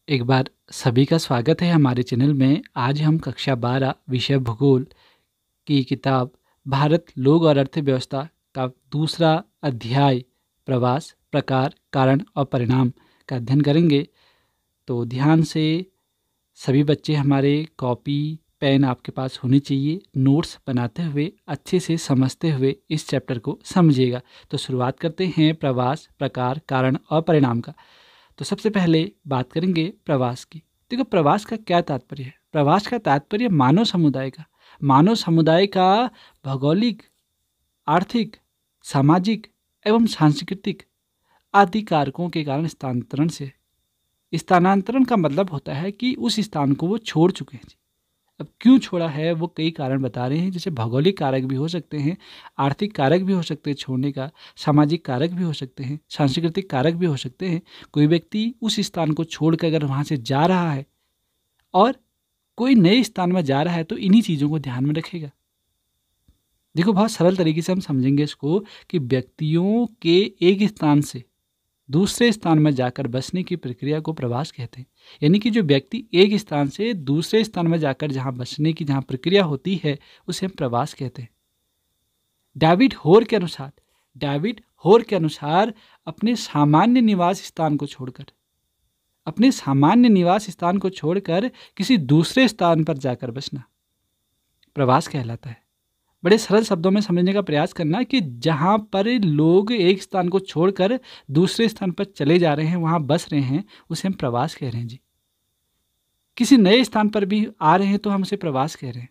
एक बार सभी का स्वागत है हमारे चैनल में। आज हम कक्षा 12 विषय भूगोल की किताब भारत लोक और अर्थव्यवस्था का दूसरा अध्याय प्रवास प्रकार कारण और परिणाम का अध्ययन करेंगे। तो ध्यान से सभी बच्चे हमारे कॉपी पेन आपके पास होनी चाहिए। नोट्स बनाते हुए अच्छे से समझते हुए इस चैप्टर को समझिएगा। तो शुरुआत करते हैं प्रवास प्रकार कारण और परिणाम का। तो सबसे पहले बात करेंगे प्रवास की। देखो, प्रवास का क्या तात्पर्य है? प्रवास का तात्पर्य मानव समुदाय का भौगोलिक, आर्थिक, सामाजिक एवं सांस्कृतिक आदि कारकों के कारण स्थानांतरण से। स्थानांतरण का मतलब होता है कि उस स्थान को वो छोड़ चुके हैं। अब क्यों छोड़ा है वो कई कारण बता रहे हैं, जैसे भौगोलिक कारक भी हो सकते हैं, आर्थिक कारक भी हो सकते हैं छोड़ने का, सामाजिक कारक भी हो सकते हैं, सांस्कृतिक कारक भी हो सकते हैं। कोई व्यक्ति उस स्थान को छोड़कर अगर वहाँ से जा रहा है और कोई नए स्थान में जा रहा है तो इन्हीं चीज़ों को ध्यान में रखेगा। देखो, बहुत सरल तरीके से हम समझेंगे इसको कि व्यक्तियों के एक स्थान से दूसरे स्थान में जाकर बसने की प्रक्रिया को प्रवास कहते हैं। यानी कि जो व्यक्ति एक स्थान से दूसरे स्थान में जाकर जहाँ बसने की जहाँ प्रक्रिया होती है उसे हम प्रवास कहते हैं। डेविड होर के अनुसार अपने सामान्य निवास स्थान को छोड़कर किसी दूसरे स्थान पर जाकर बसना प्रवास कहलाता है। बड़े सरल शब्दों में समझने का प्रयास करना कि जहाँ पर लोग एक स्थान को छोड़कर दूसरे स्थान पर चले जा रहे हैं, वहाँ बस रहे हैं, उसे हम प्रवास कह रहे हैं जी। किसी नए स्थान पर भी आ रहे हैं तो हम उसे प्रवास कह रहे हैं।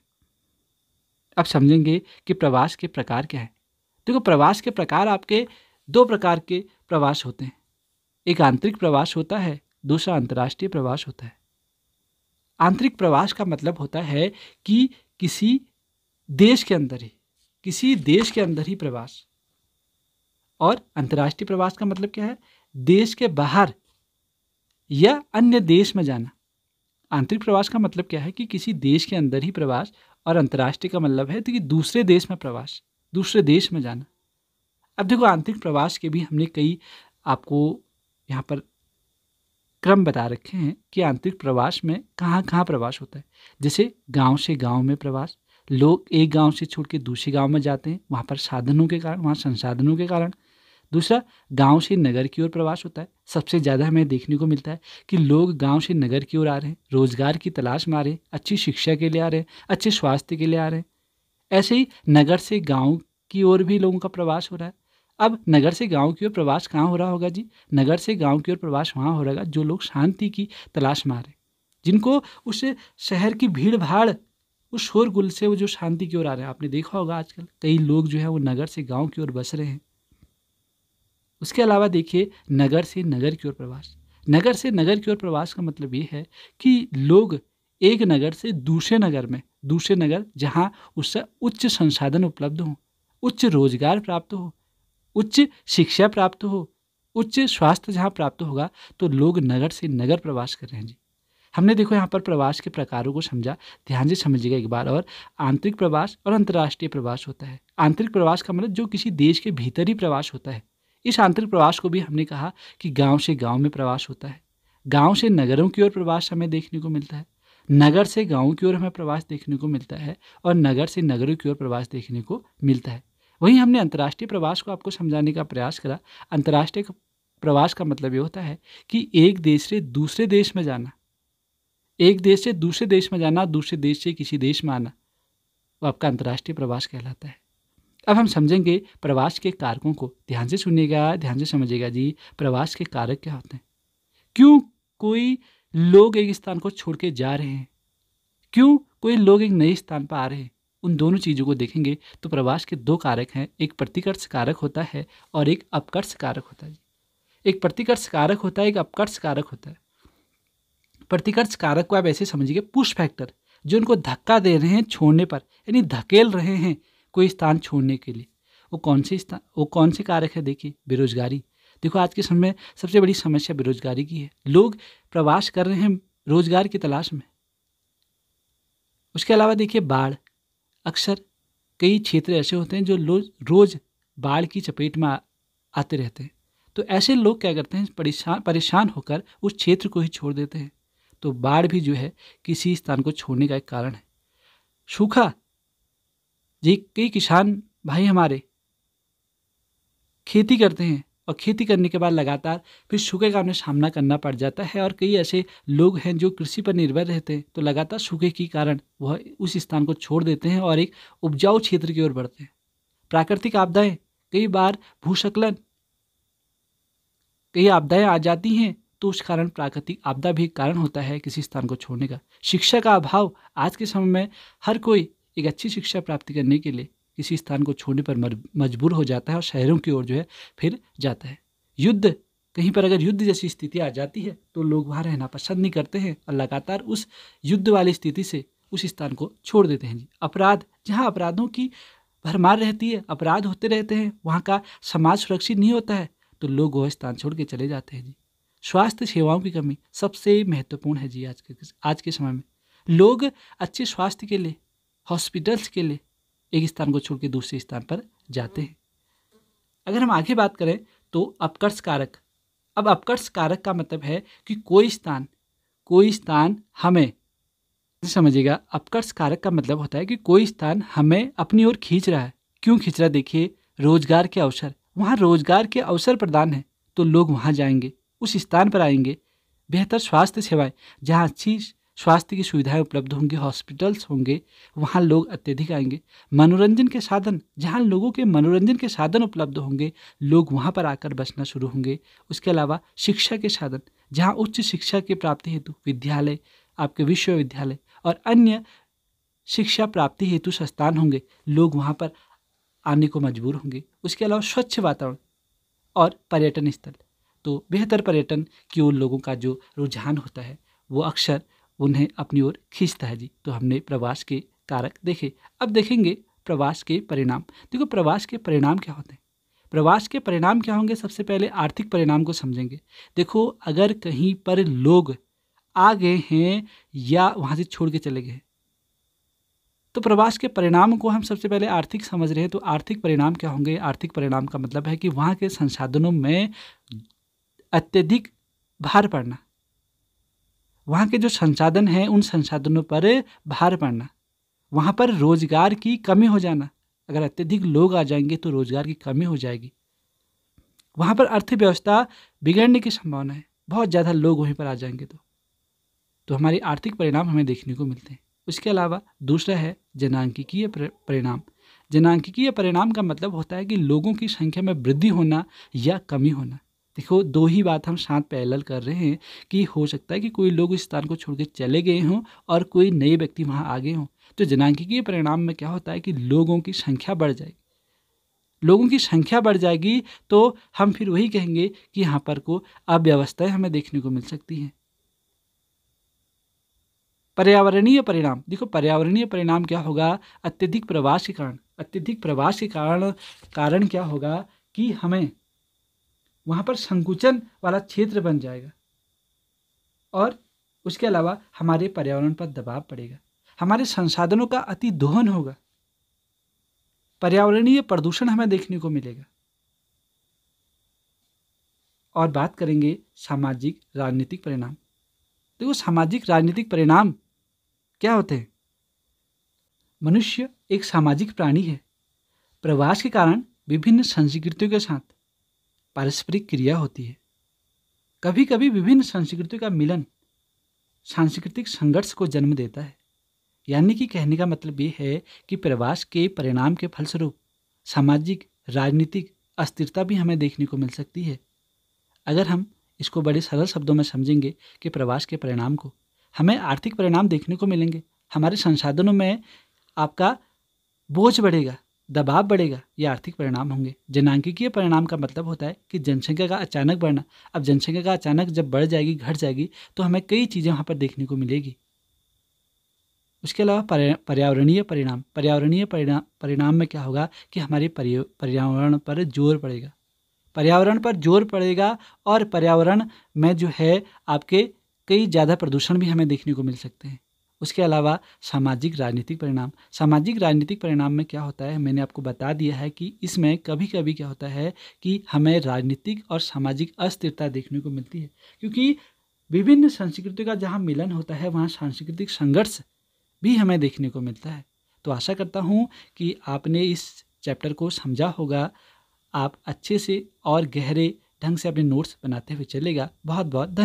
अब समझेंगे कि प्रवास के प्रकार क्या है। देखो, प्रवास के प्रकार आपके दो प्रकार के प्रवास होते हैं। एक आंतरिक प्रवास होता है, दूसरा अंतर्राष्ट्रीय प्रवास होता है। आंतरिक प्रवास का मतलब होता है कि किसी देश के अंदर ही प्रवास। और अंतर्राष्ट्रीय प्रवास का मतलब क्या है? देश के बाहर या अन्य देश में जाना। आंतरिक प्रवास का मतलब क्या है कि किसी देश के अंदर ही प्रवास, और अंतर्राष्ट्रीय का मतलब है कि दूसरे देश में प्रवास, दूसरे देश में जाना। अब देखो, आंतरिक प्रवास के भी हमने कई आपको यहाँ पर क्रम बता रखे हैं कि आंतरिक प्रवास में कहाँ कहाँ प्रवास होता है। जैसे गांव से गांव में प्रवास, लोग एक गांव से छोड़ के दूसरे गांव में जाते हैं, वहाँ पर साधनों के कारण, वहाँ संसाधनों के कारण। दूसरा, गांव से नगर की ओर प्रवास होता है। सबसे ज़्यादा हमें देखने को मिलता है कि लोग गांव से नगर की ओर आ रहे हैं, रोजगार की तलाश में आ रहे हैं, अच्छी शिक्षा के लिए आ रहे हैं, अच्छे स्वास्थ्य के लिए आ रहे हैं। ऐसे ही नगर से गांव की ओर भी लोगों का प्रवास हो रहा है। अब नगर से गांव की ओर प्रवास कहाँ हो रहा होगा जी? नगर से गांव की ओर प्रवास वहाँ हो रहा है जो लोग शांति की तलाश में आ रहे हैं, जिनको उस शहर की भीड़ भाड़, उस शोरगुल से वो जो शांति की ओर आ रहे हैं। आपने देखा होगा आजकल कई लोग जो है वो नगर से गांव की ओर बस रहे हैं। उसके अलावा देखिए, नगर से नगर की ओर प्रवास। नगर से नगर की ओर प्रवास का मतलब ये है कि लोग एक नगर से दूसरे नगर जहाँ उससे उच्च संसाधन उपलब्ध हो, उच्च रोजगार प्राप्त हो, उच्च शिक्षा प्राप्त हो, उच्च स्वास्थ्य जहाँ प्राप्त होगा, तो लोग नगर से नगर प्रवास कर रहे हैं जी। हमने देखो यहाँ पर प्रवास के प्रकारों को समझा। ध्यान से समझिएगा एक बार और। आंतरिक प्रवास और अंतर्राष्ट्रीय प्रवास होता है। आंतरिक प्रवास का मतलब जो किसी देश के भीतर ही प्रवास होता है। इस आंतरिक प्रवास को भी हमने कहा कि गांव से गांव में प्रवास होता है। गांव से नगरों की ओर प्रवास हमें देखने को मिलता है, नगर से गाँव की ओर हमें प्रवास देखने को मिलता है, और नगर से नगरों की ओर प्रवास देखने को मिलता है। वहीं हमने अंतर्राष्ट्रीय प्रवास को आपको समझाने का प्रयास करा। अंतर्राष्ट्रीय प्रवास का मतलब ये होता है कि एक देश से दूसरे देश में जाना, एक देश से दूसरे देश में जाना, दूसरे देश से किसी देश में आना, वो आपका अंतर्राष्ट्रीय प्रवास कहलाता है। अब हम समझेंगे प्रवास के कारकों को। ध्यान से सुनिएगा, ध्यान से समझिएगा जी। प्रवास के कारक क्या होते हैं? क्यों कोई लोग एक स्थान को छोड़ के जा रहे हैं, क्यों कोई लोग एक नए स्थान पर आ रहे हैं, उन दोनों चीज़ों को देखेंगे तो प्रवास के दो कारक हैं। एक प्रतिकर्ष कारक होता है और एक अपकर्ष कारक होता है। एक प्रतिकर्ष कारक होता है, एक अपकर्ष कारक होता है। प्रतिकर्ष कारक को आप ऐसे समझिए, पुश फैक्टर, जो उनको धक्का दे रहे हैं छोड़ने पर, यानी धकेल रहे हैं कोई स्थान छोड़ने के लिए। वो कौन से कारक है? देखिए, बेरोजगारी। देखो, आज के समय में सबसे बड़ी समस्या बेरोजगारी की है। लोग प्रवास कर रहे हैं रोजगार की तलाश में। उसके अलावा देखिए, बाढ़। अक्सर कई क्षेत्र ऐसे होते हैं जो रोज बाढ़ की चपेट में आते रहते हैं। तो ऐसे लोग क्या करते हैं? परेशान होकर उस क्षेत्र को ही छोड़ देते हैं। तो बाढ़ भी जो है किसी स्थान को छोड़ने का एक कारण है। सूखा जी, कई किसान भाई हमारे खेती करते हैं और खेती करने के बाद लगातार फिर सूखे का उन्हें सामना करना पड़ जाता है, और कई ऐसे लोग हैं जो कृषि पर निर्भर रहते हैं, तो लगातार सूखे के कारण वह उस स्थान को छोड़ देते हैं और एक उपजाऊ क्षेत्र की ओर बढ़ते हैं। प्राकृतिक आपदाएं, कई बार भूस्खलन, कई आपदाएं आ जाती हैं, तो उस कारण प्राकृतिक आपदा भी एक कारण होता है किसी स्थान को छोड़ने का। शिक्षा का अभाव, आज के समय में हर कोई एक अच्छी शिक्षा प्राप्ति करने के लिए किसी स्थान को छोड़ने पर मजबूर हो जाता है और शहरों की ओर जो है फिर जाता है। युद्ध, कहीं पर अगर युद्ध जैसी स्थिति आ जाती है तो लोग वहाँ रहना पसंद नहीं करते हैं और लगातार उस युद्ध वाली स्थिति से उस स्थान को छोड़ देते हैं जी। अपराध, जहाँ अपराधों की भरमार रहती है, अपराध होते रहते हैं, वहाँ का समाज सुरक्षित नहीं होता है, तो लोग वह स्थान छोड़ के चले जाते हैं जी। स्वास्थ्य सेवाओं की कमी सबसे महत्वपूर्ण है जी। आज के समय में लोग अच्छे स्वास्थ्य के लिए, हॉस्पिटल्स के लिए एक स्थान को छोड़ के दूसरे स्थान पर जाते हैं। अगर हम आगे बात करें तो अपकर्ष कारक। अब अपकर्ष कारक का मतलब है कि कोई स्थान हमें, समझिएगा, अपकर्ष कारक का मतलब होता है कि कोई स्थान हमें अपनी ओर खींच रहा है। क्यों खींच रहा है? देखिए, रोजगार के अवसर, वहाँ रोजगार के अवसर प्रदान है तो लोग वहाँ जाएंगे, उस स्थान पर आएंगे। बेहतर स्वास्थ्य सेवाएं, जहाँ अच्छी स्वास्थ्य की सुविधाएं उपलब्ध होंगी, हॉस्पिटल्स होंगे, वहाँ लोग अत्यधिक आएंगे। मनोरंजन के साधन, जहाँ लोगों के मनोरंजन के साधन उपलब्ध होंगे, लोग वहाँ पर आकर बसना शुरू होंगे। उसके अलावा शिक्षा के साधन, जहाँ उच्च शिक्षा की प्राप्ति हेतु विद्यालय, आपके विश्वविद्यालय और अन्य शिक्षा प्राप्ति हेतु संस्थान होंगे, लोग वहाँ पर आने को मजबूर होंगे। उसके अलावा स्वच्छ वातावरण और पर्यटन स्थल, तो बेहतर पर्यटन की ओर लोगों का जो रुझान होता है वो अक्सर उन्हें अपनी ओर खींचता है जी। तो हमने प्रवास के कारक देखे। अब देखेंगे प्रवास के परिणाम। देखो, प्रवास के परिणाम क्या होते हैं? प्रवास के परिणाम क्या होंगे? सबसे पहले आर्थिक परिणाम को समझेंगे। देखो, अगर कहीं पर लोग आ गए हैं या वहाँ से छोड़ के चले गए, तो प्रवास के परिणाम को हम सबसे पहले आर्थिक समझ रहे हैं। तो आर्थिक परिणाम क्या होंगे? आर्थिक परिणाम का मतलब है कि वहाँ के संसाधनों में अत्यधिक भार पड़ना, वहाँ के जो संसाधन हैं उन संसाधनों पर भार पड़ना, वहाँ पर रोजगार की कमी हो जाना। अगर अत्यधिक लोग आ जाएंगे तो रोजगार की कमी हो जाएगी, वहाँ पर अर्थव्यवस्था बिगड़ने की संभावना है, बहुत ज़्यादा लोग वहीं पर आ जाएंगे तो हमारी आर्थिक परिणाम हमें देखने को मिलते हैं। उसके अलावा दूसरा है जनांकिकीय परिणाम। जनांकिकीय परिणाम का मतलब होता है कि लोगों की संख्या में वृद्धि होना या कमी होना। देखो, दो ही बात हम साथ पैरेलल कर रहे हैं कि हो सकता है कि कोई लोग इस स्थान को छोड़ के चले गए हों और कोई नए व्यक्ति वहाँ आ गए हों। तो जनांकिकीय परिणाम में क्या होता है कि लोगों की संख्या बढ़ जाएगी। लोगों की संख्या बढ़ जाएगी तो हम फिर वही कहेंगे कि यहाँ पर को अव्यवस्थाएं हमें देखने को मिल सकती हैं। पर्यावरणीय परिणाम, देखो पर्यावरणीय परिणाम क्या होगा? अत्यधिक प्रवास के कारण, अत्यधिक प्रवास के कारण क्या होगा कि हमें वहाँ पर संकुचन वाला क्षेत्र बन जाएगा और उसके अलावा हमारे पर्यावरण पर दबाव पड़ेगा, हमारे संसाधनों का अति दोहन होगा, पर्यावरणीय प्रदूषण हमें देखने को मिलेगा। और बात करेंगे सामाजिक राजनीतिक परिणाम। देखो, सामाजिक राजनीतिक परिणाम क्या होते हैं? मनुष्य एक सामाजिक प्राणी है। प्रवास के कारण विभिन्न संस्कृतियों के साथ पारस्परिक क्रिया होती है। कभी कभी विभिन्न संस्कृतियों का मिलन सांस्कृतिक संघर्ष को जन्म देता है। यानी कि कहने का मतलब ये है कि प्रवास के परिणाम के फलस्वरूप सामाजिक राजनीतिक अस्थिरता भी हमें देखने को मिल सकती है। अगर हम इसको बड़े सरल शब्दों में समझेंगे कि प्रवास के परिणाम को, हमें आर्थिक परिणाम देखने को मिलेंगे, हमारे संसाधनों में आपका बोझ बढ़ेगा, दबाव बढ़ेगा, ये आर्थिक परिणाम होंगे। जनांकिकीय परिणाम का मतलब होता है कि जनसंख्या का अचानक बढ़ना। अब जनसंख्या का अचानक जब बढ़ जाएगी, घट जाएगी, तो हमें कई चीज़ें वहाँ पर देखने को मिलेगी। उसके अलावा पर्यावरणीय परिणाम, पर्यावरणीय परिणाम में क्या होगा कि हमारे पर्यावरण पर जोर पड़ेगा, पर्यावरण पर जोर पड़ेगा और पर्यावरण में जो है आपके कई ज़्यादा प्रदूषण भी हमें देखने को मिल सकते हैं। उसके अलावा सामाजिक राजनीतिक परिणाम, सामाजिक राजनीतिक परिणाम में क्या होता है, मैंने आपको बता दिया है कि इसमें कभी कभी क्या होता है कि हमें राजनीतिक और सामाजिक अस्थिरता देखने को मिलती है, क्योंकि विभिन्न संस्कृतियों का जहाँ मिलन होता है वहाँ सांस्कृतिक संघर्ष भी हमें देखने को मिलता है। तो आशा करता हूँ कि आपने इस चैप्टर को समझा होगा। आप अच्छे से और गहरे ढंग से अपने नोट्स बनाते हुए चलेगा। बहुत बहुत धन्यवाद।